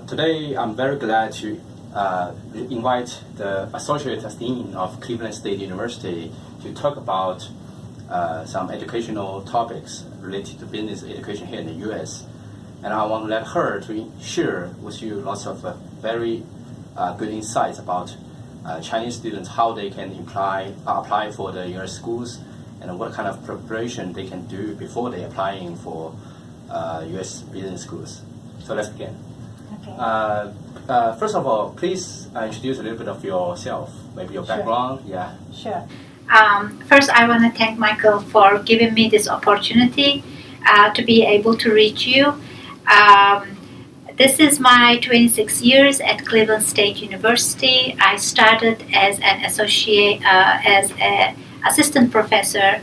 Today, I'm very glad to invite the Associate Dean of Cleveland State University to talk about some educational topics related to business education here in the U.S. And I want to let her to share with you lots of very good insights about Chinese students, how they can apply for the U.S. schools, and what kind of preparation they can do before they applying for U.S. business schools. So let's begin. Okay. First of all, please introduce a little bit of yourself, maybe your background. Yeah. Sure. First, I want to thank Michael for giving me this opportunity to be able to reach you. This is my 26 years at Cleveland State University. I started as an assistant professor,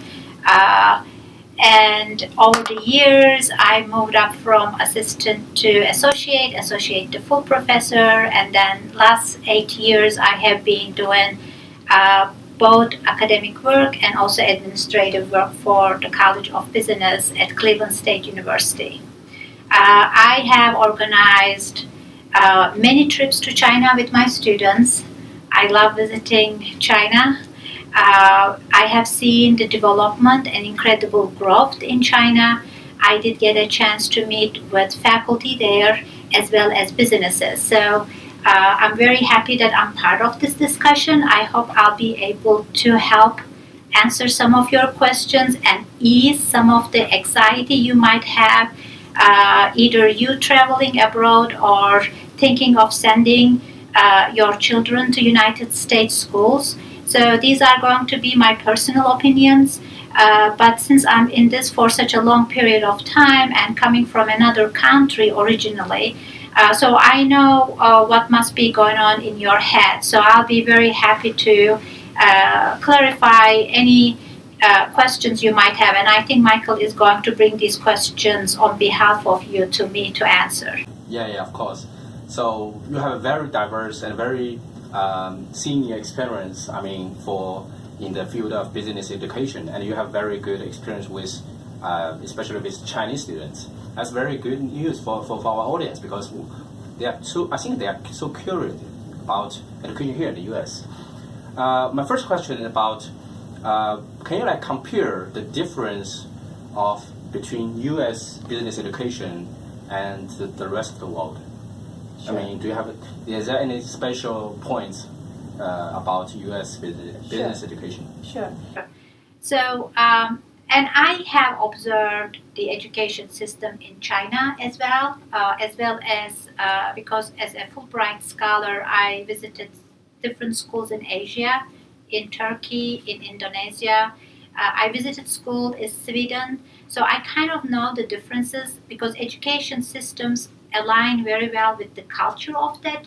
and over the years I moved up from assistant to associate to full professor, and then last 8 years I have been doing both academic work and also administrative work for the College of Business at Cleveland State University. I have organized many trips to China with my students. I love visiting China. I have seen the development and incredible growth in China. I did get a chance to meet with faculty there as well as businesses. So I'm very happy that I'm part of this discussion. I hope I'll be able to help answer some of your questions and ease some of the anxiety you might have, either you traveling abroad or thinking of sending your children to United States schools. So these are going to be my personal opinions, but since I'm in this for such a long period of time and coming from another country originally, so I know what must be going on in your head. So I'll be very happy to clarify any questions you might have, and I think Michael is going to bring these questions on behalf of you to me to answer. Yeah, of course. So you have a very diverse and very senior experience, in the field of business education, and you have very good experience with, especially with Chinese students. That's very good news for our audience, because they are so curious about education here in the U.S. My first question is about, can you compare the difference between U.S. business education and the rest of the world? Sure. Is there any special points about U.S. business education? Sure. So, and I have observed the education system in China as well as because as a Fulbright scholar, I visited different schools in Asia, in Turkey, in Indonesia. I visited school in Sweden, so I kind of know the differences because education systems align very well with the culture of that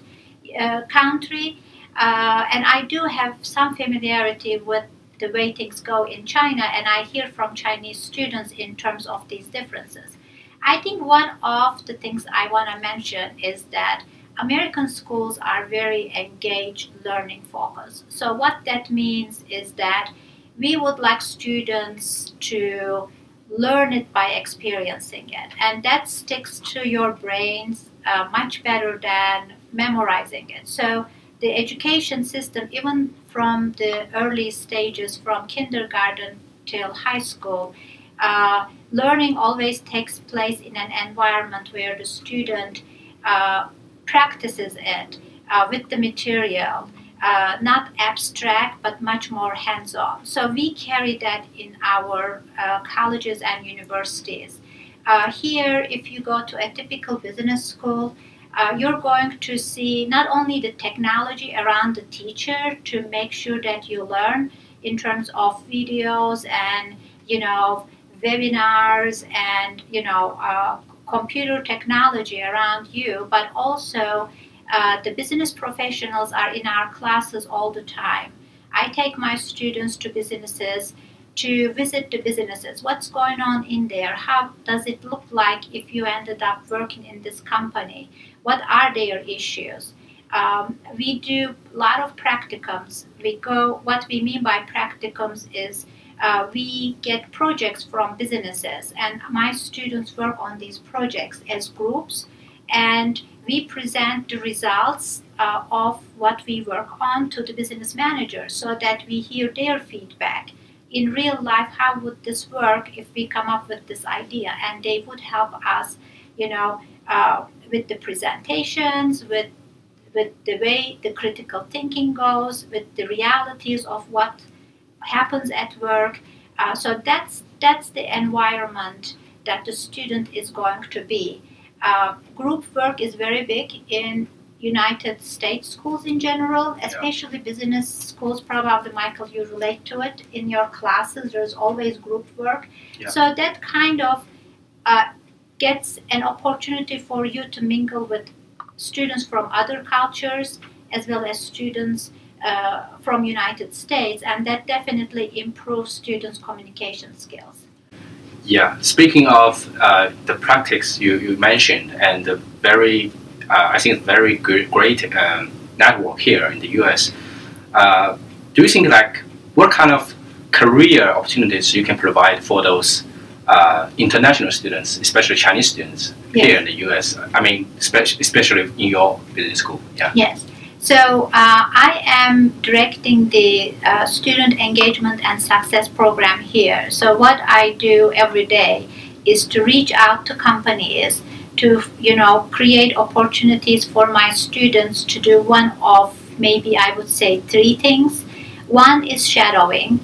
country, and I do have some familiarity with the way things go in China, and I hear from Chinese students in terms of these differences. I think one of the things I want to mention is that American schools are very engaged learning focused. So what that means is that we would like students to learn it by experiencing it, and that sticks to your brains much better than memorizing it. So the education system, even from the early stages, from kindergarten till high school, learning always takes place in an environment where the student practices it with the material, not abstract, but much more hands-on. So we carry that in our colleges and universities. Here, if you go to a typical business school, you're going to see not only the technology around the teacher to make sure that you learn in terms of videos and, webinars and, computer technology around you, but also the business professionals are in our classes all the time. I take my students to businesses to visit the businesses. What's going on in there? How does it look like if you ended up working in this company? What are their issues? We do a lot of practicums. What we mean by practicums is we get projects from businesses, and my students work on these projects as groups, and we present the results of what we work on to the business manager so that we hear their feedback. In real life, how would this work if we come up with this idea? And they would help us, with the presentations, with the way the critical thinking goes, with the realities of what happens at work. So that's the environment that the student is going to be. Group work is very big in United States schools in general, especially business schools. Probably, Michael, you relate to it in your classes. There's always group work. Yeah. So that kind of gets an opportunity for you to mingle with students from other cultures as well as students from United States, and that definitely improves students' communication skills. Yeah, speaking of the practice you mentioned and the very, I think very great network here in the US, do you think what kind of career opportunities you can provide for those international students, especially Chinese students here in the US? I mean, especially in your business school. Yeah. Yes. So I am directing the student engagement and success program here. So what I do every day is to reach out to companies to, create opportunities for my students to do one of maybe I would say 3 things. One is shadowing.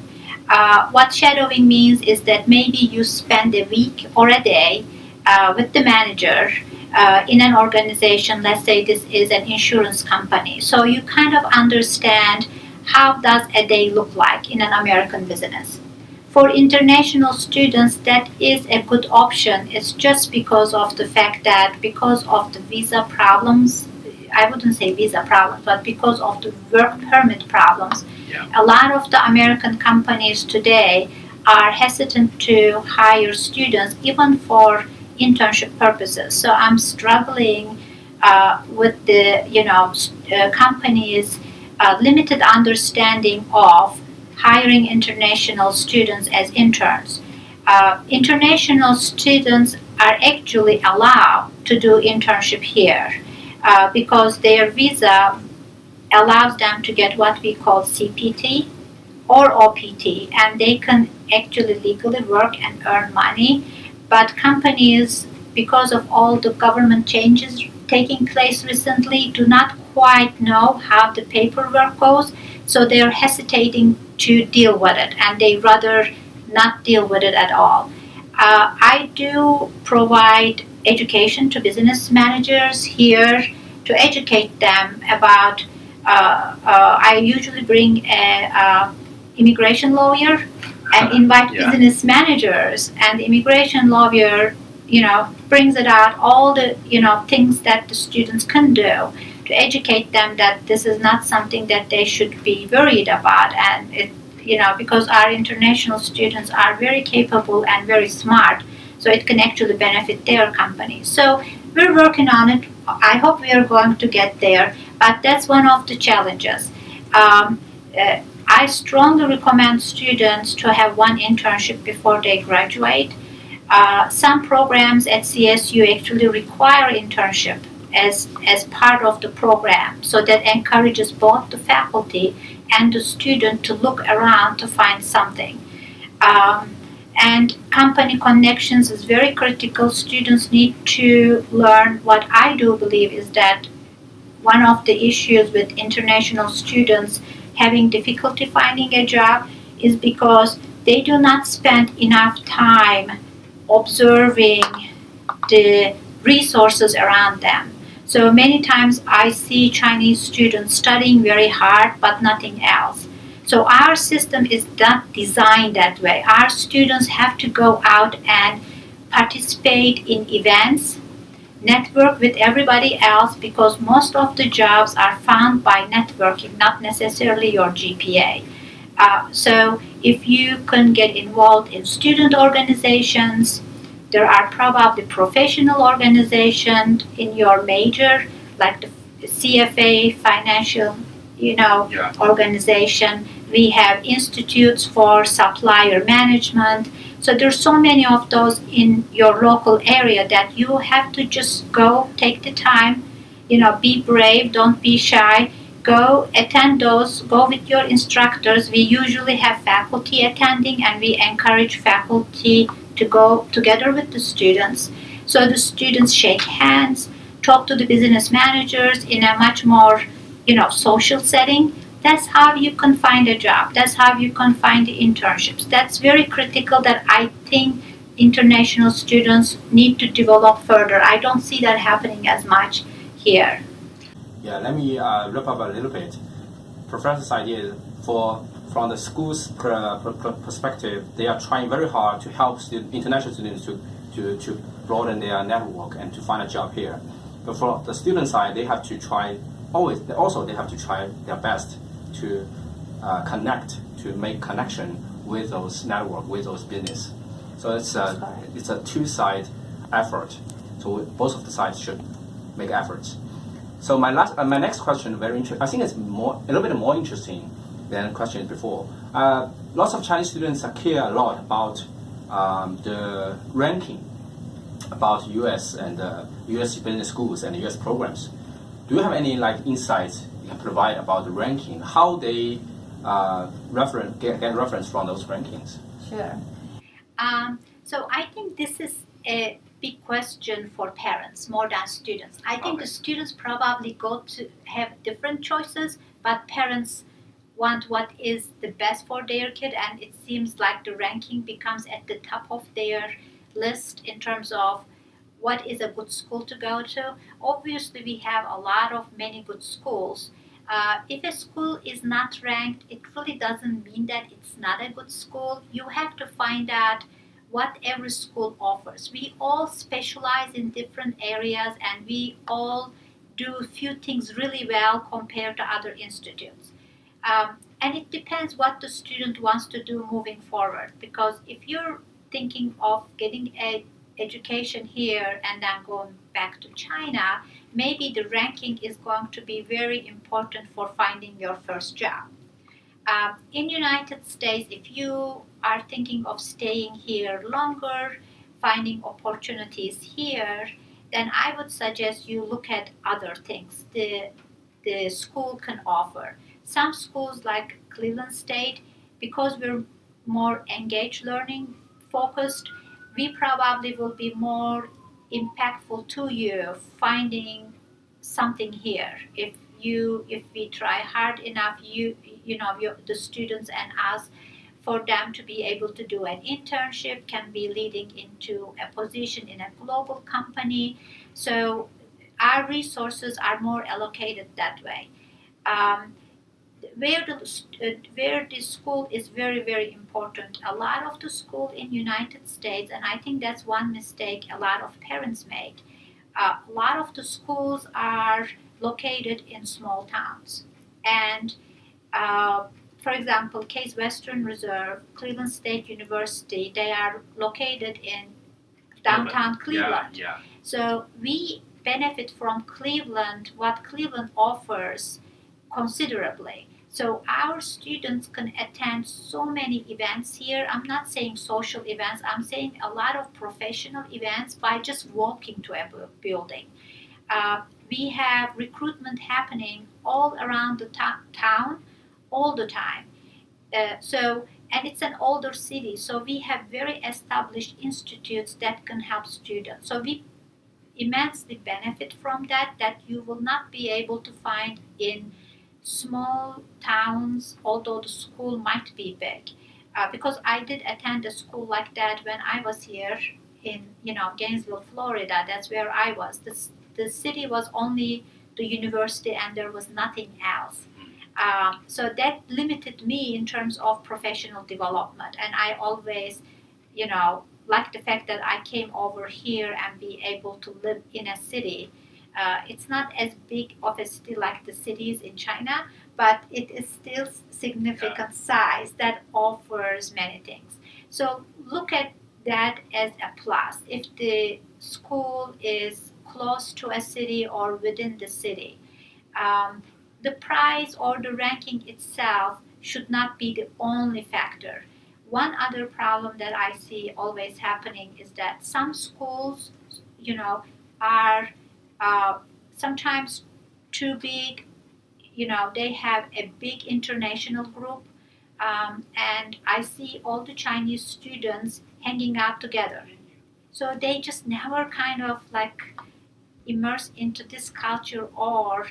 What shadowing means is that maybe you spend a week or a day with the manager in an organization. Let's say this is an insurance company. So you kind of understand how does a day look like in an American business. For international students, that is a good option. It's just because of the fact that because of the visa problems, I wouldn't say visa problems, but because of the work permit problems, a lot of the American companies today are hesitant to hire students even for internship purposes. So I'm struggling with the companies' limited understanding of hiring international students as interns. International students are actually allowed to do internship here because their visa allows them to get what we call CPT or OPT, and they can actually legally work and earn money. But companies, because of all the government changes taking place recently, do not quite know how the paperwork goes, so they're hesitating to deal with it, and they rather not deal with it at all. I do provide education to business managers here to educate them about. I usually bring an immigration lawyer and invite business managers, and the immigration lawyer, brings it out all the, things that the students can do to educate them that this is not something that they should be worried about, and it, because our international students are very capable and very smart, so it can actually benefit their company. So we're working on it. I hope we are going to get there, but that's one of the challenges. I strongly recommend students to have one internship before they graduate. Some programs at CSU actually require internship as part of the program, so that encourages both the faculty and the student to look around to find something. And company connections is very critical. Students need to learn. What I do believe is that one of the issues with international students having difficulty finding a job is because they do not spend enough time observing the resources around them. So many times I see Chinese students studying very hard but nothing else. So our system is not designed that way. Our students have to go out and participate in events, network with everybody else, because most of the jobs are found by networking, not necessarily your GPA. So if you can get involved in student organizations, there are probably professional organizations in your major, like the CFA, financial, organization. We have institutes for supplier management. So there's so many of those in your local area that you have to just go, take the time, be brave, don't be shy. Go attend those, go with your instructors. We usually have faculty attending, and we encourage faculty to go together with the students. So the students shake hands, talk to the business managers in a much more, social setting. That's how you can find a job. That's how you can find the internships. That's very critical that I think international students need to develop further. I don't see that happening as much here. Yeah, let me wrap up a little bit. Professor's idea is from the school's perspective, they are trying very hard to help international students to broaden their network and to find a job here. But for the student side, they have to try they have to try their best to connect, to make connection with those network, with those business. So it's a two-side effort. So both of the sides should make efforts. So my next question, very interesting. I think it's a little bit more interesting than questions before. Lots of Chinese students care a lot about the ranking about U.S. and U.S. business schools and U.S. programs. Do you have any insights you can provide about the ranking? How they get reference from those rankings? Sure. So I think this is a big question for parents more than students. I think the students probably go to have different choices, but parents want what is the best for their kid, and it seems like the ranking becomes at the top of their list in terms of what is a good school to go to. Obviously, we have many good schools. If a school is not ranked, it really doesn't mean that it's not a good school. You have to find out what every school offers. We all specialize in different areas, and we all do a few things really well compared to other institutes. And it depends what the student wants to do moving forward, because if you're thinking of getting an education here and then going back to China, maybe the ranking is going to be very important for finding your first job. In United States, if you are thinking of staying here longer, finding opportunities here, then I would suggest you look at other things the school can offer. Some schools like Cleveland State, because we're more engaged learning focused, we probably will be more impactful to you finding something here. If we try hard enough, the students and us, for them to be able to do an internship can be leading into a position in a global company. So our resources are more allocated that way. Where the school is very, very important. A lot of the school in United States, and I think that's one mistake a lot of parents make, a lot of the schools are located in small towns. And for example, Case Western Reserve, Cleveland State University, they are located in downtown Cleveland. Yeah. So we benefit from Cleveland, what Cleveland offers considerably. So our students can attend so many events here. I'm not saying social events, I'm saying a lot of professional events by just walking to a building. We have recruitment happening all around the town all the time. And it's an older city, so we have very established institutes that can help students. So we immensely benefit from that you will not be able to find in small towns, although the school might be big. Because I did attend a school like that when I was here in Gainesville, Florida. That's where I was. The city was only the university and there was nothing else. So that limited me in terms of professional development. And I always, like the fact that I came over here and be able to live in a city. It's not as big of a city like the cities in China, but it is still significant size that offers many things. So look at that as a plus. If the school is close to a city or within the city, the price or the ranking itself should not be the only factor. one other problem that I see always happening is that some schools, are sometimes too big. They have a big international group, and I see all the Chinese students hanging out together. So they just never kind of immerse into this culture or,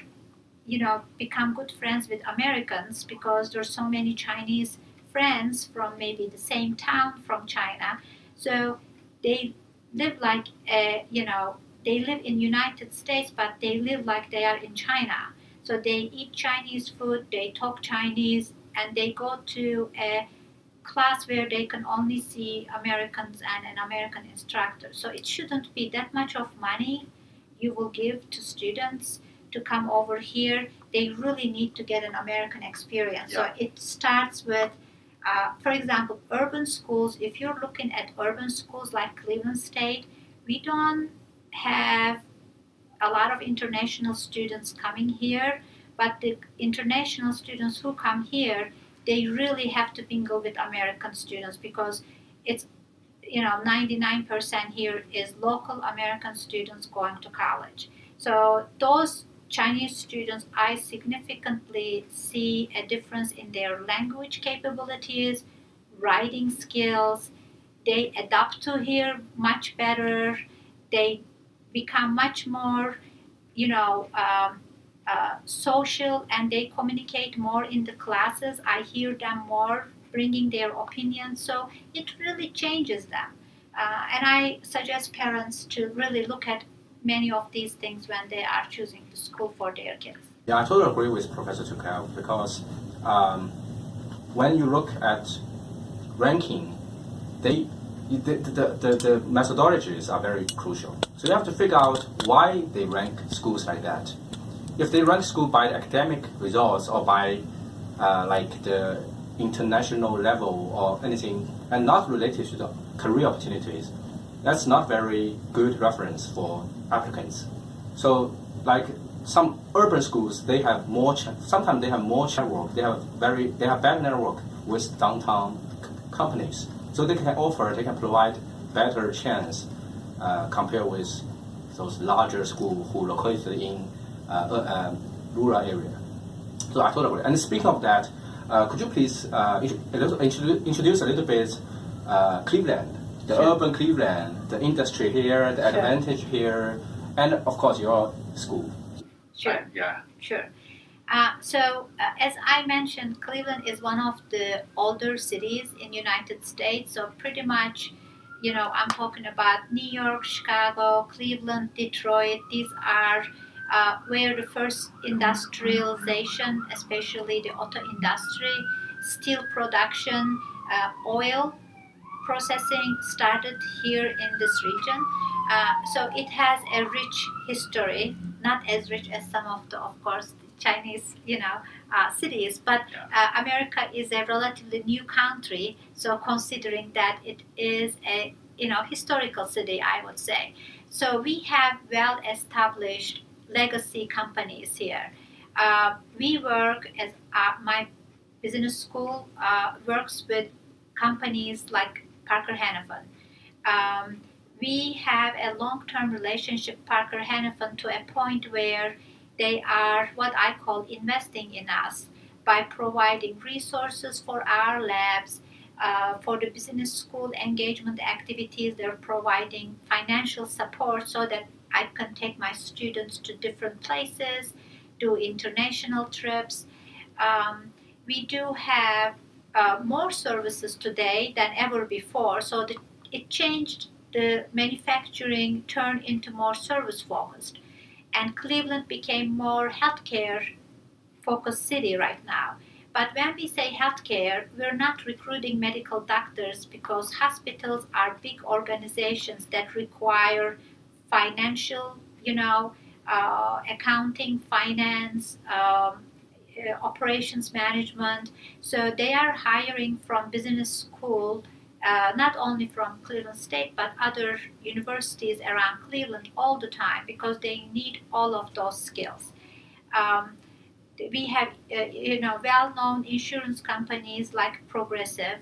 become good friends with Americans because there's so many Chinese friends from maybe the same town from China. So they live they live in United States, but they live like they are in China. So they eat Chinese food, they talk Chinese, and they go to a class where they can only see Americans and an American instructor. So it shouldn't be that much of money you will give to students to come over here. They really need to get an American experience. Yeah. So it starts with, for example, urban schools. If you're looking at urban schools like Cleveland State, we don't have a lot of international students coming here, but the international students who come here, they really have to mingle with American students because it's 99% here is local American students going to college. So those Chinese students, I significantly see a difference in their language capabilities, writing skills. They adapt to here much better. They become much more, social, and they communicate more in the classes. I hear them more bringing their opinions, so it really changes them. And I suggest parents to really look at many of these things when they are choosing the school for their kids. Yeah, I totally agree with Professor Tukel because when you look at ranking, the methodologies are very crucial. So you have to figure out why they rank schools like that. If they rank school by academic results or by the international level or anything, and not related to the career opportunities, that's not very good reference for applicants. So some urban schools, they have sometimes they have more network. They have better network with downtown companies. So they can provide better chance compared with those larger schools who are located in rural area. So I totally agree. And speaking of that, could you please introduce a little bit Cleveland, the Sure. urban Cleveland, the industry here, the advantage here, and of course your school. Sure. Yeah. Sure. As I mentioned, Cleveland is one of the older cities in United States. So pretty much, I'm talking about New York, Chicago, Cleveland, Detroit. These are where the first industrialization, especially the auto industry, steel production, oil processing started here in this region. So it has a rich history, not as rich as some of the, of course, Chinese, cities. But America is a relatively new country. So considering that it is a, historical city, I would say. So we have well-established legacy companies here. We work as my business school works with companies like Parker Hannifin. We have a long-term relationship with Parker Hannifin to a point where they are what I call investing in us by providing resources for our labs, for the business school engagement activities. They're providing financial support so that I can take my students to different places, do international trips. We do have more services today than ever before, so it changed. The manufacturing turned into more service focused, and Cleveland became more healthcare focused city right now. But when we say healthcare, we're not recruiting medical doctors because hospitals are big organizations that require financial, accounting, finance, operations management. So they are hiring from business school, not only from Cleveland State, but other universities around Cleveland all the time because they need all of those skills. We have, well-known insurance companies like Progressive.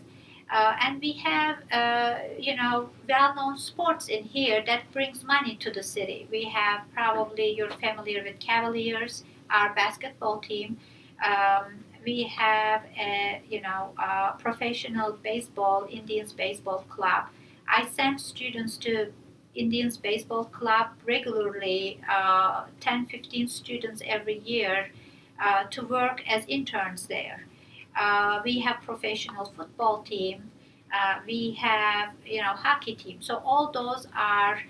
And we have, well-known sports in here that brings money to the city. We have, probably you're familiar with Cavaliers, our basketball team. We have a professional baseball, Indians baseball club. I send students to Indians baseball club regularly, 10, 15 students every year to work as interns there. We have professional football team. We have, hockey team. So all those are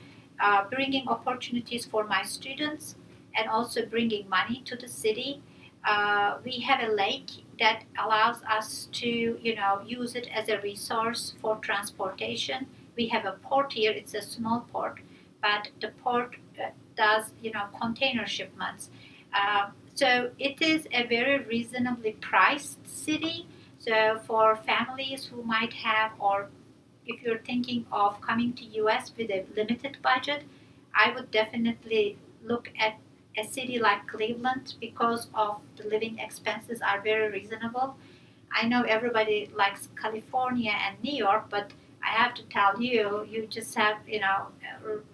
bringing opportunities for my students and also bringing money to the city. We have a lake that allows us to, use it as a resource for transportation. We have a port here. It's a small port, but the port does, container shipments. So it is a very reasonably priced city. So for families who might have, or if you're thinking of coming to US with a limited budget, I would definitely look at a city like Cleveland because of the living expenses are very reasonable. I know everybody likes California and New York, but I have to tell you, you just have,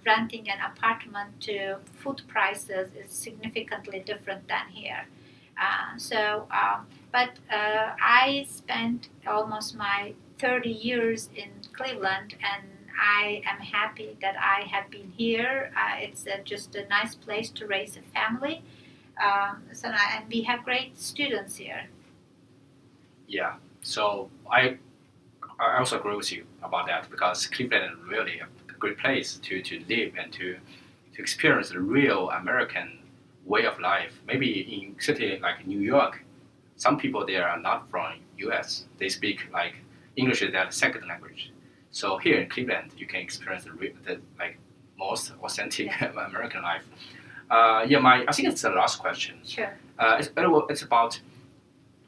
renting an apartment to food prices is significantly different than here. But I spent almost my 30 years in Cleveland, and I am happy that I have been here. It's just a nice place to raise a family. And we have great students here. Yeah, so I also agree with you about that because Cleveland is really a great place to live and to experience the real American way of life. Maybe in city like New York, some people there are not from US. They speak like English is their second language. So here in Cleveland, you can experience the most authentic American life. I think it's the last question. Sure. It's about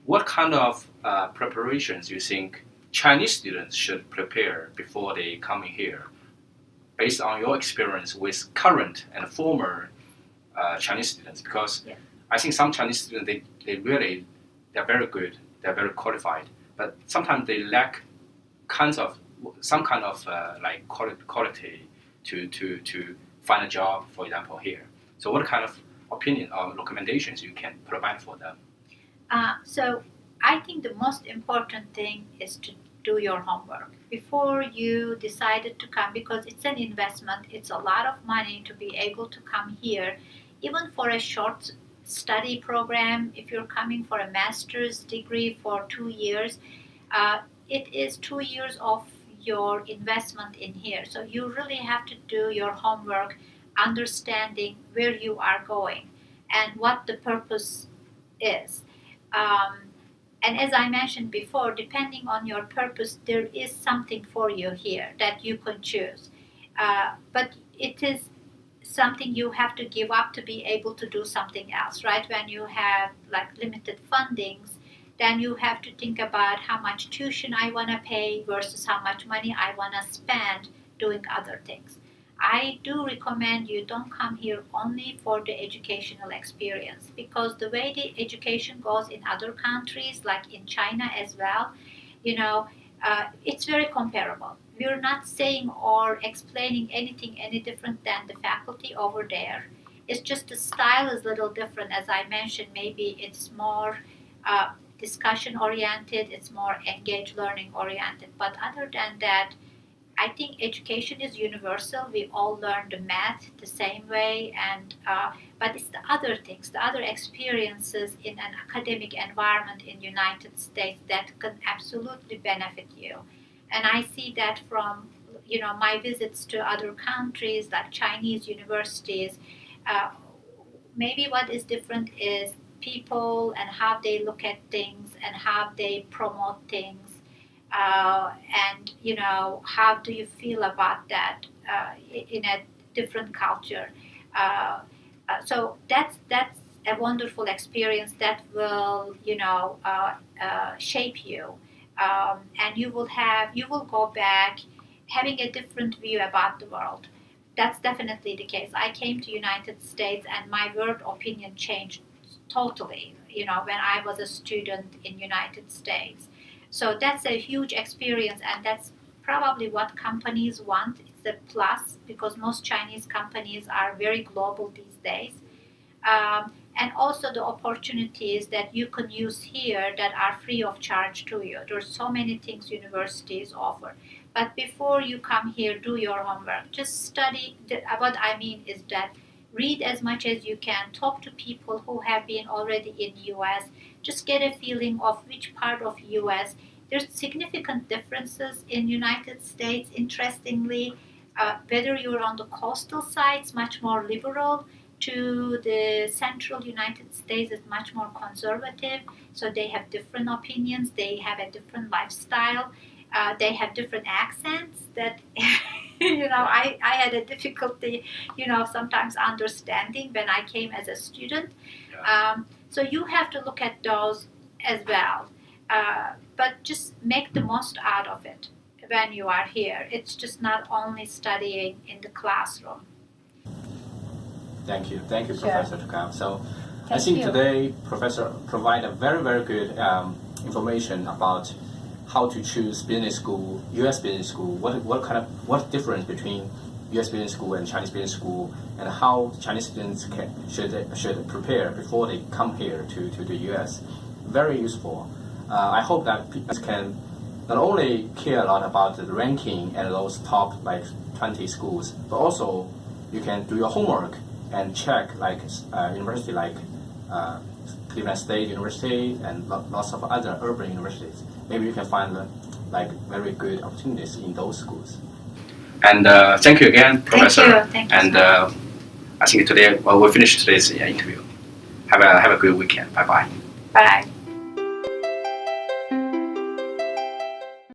what kind of preparations you think Chinese students should prepare before they come in here, based on your experience with current and former Chinese students. Because I think some Chinese students they're very good, they're very qualified, but sometimes they lack some kind of quality to find a job, for example, here. So what kind of opinion or recommendations you can provide for them? So I think the most important thing is to do your homework before you decided to come, because it's an investment. It's a lot of money to be able to come here, even for a short study program. If you're coming for a master's degree for 2 years, it is 2 years of your investment in here. So you really have to do your homework, understanding where you are going and what the purpose is. And as I mentioned before, depending on your purpose, there is something for you here that you could choose. But it is something you have to give up to be able to do something else, right? When you have limited fundings, then you have to think about how much tuition I want to pay versus how much money I want to spend doing other things. I do recommend you don't come here only for the educational experience, because the way the education goes in other countries, like in China as well, it's very comparable. We're not saying or explaining anything any different than the faculty over there. It's just the style is a little different. As I mentioned, maybe it's more discussion oriented, it's more engaged learning oriented. But other than that, I think education is universal. We all learn the math the same way, but it's the other things, the other experiences in an academic environment in United States that can absolutely benefit you. And I see that from my visits to other countries like Chinese universities. Maybe what is different is people and how they look at things and how they promote things. And how do you feel about that in a different culture? So that's a wonderful experience that will shape you, and you will go back having a different view about the world. That's definitely the case. I came to United States and my world opinion changed totally. When I was a student in United States. So that's a huge experience, and that's probably what companies want. It's a plus because most Chinese companies are very global these days. And also the opportunities that you can use here that are free of charge to you. There's so many things universities offer. But before you come here, do your homework. Just study. What I mean is that read as much as you can. Talk to people who have been already in US. Just get a feeling of which part of US. There's significant differences in United States, interestingly. Whether you're on the coastal side, it's much more liberal. To the central United States is much more conservative. So they have different opinions. They have a different lifestyle. They have different accents that, I had a difficulty, sometimes understanding when I came as a student. Yeah. So you have to look at those as well. But just make the most out of it when you are here. It's just not only studying in the classroom. Thank you, Sure. Professor Tukel. So I Thank think you. today Professor provided very, very good information about how to choose business school, U.S. business school, what difference between U.S. business school and Chinese business school, and how Chinese students should prepare before they come here to the U.S. Very useful. I hope that people can not only care a lot about the ranking and those top 20 schools, but also you can do your homework and check university like Cleveland State University and lots of other urban universities. Maybe you can find very good opportunities in those schools. And thank you again, Professor. Thank you. And I think today we'll finish today's interview. Have a good weekend. Bye bye. Bye.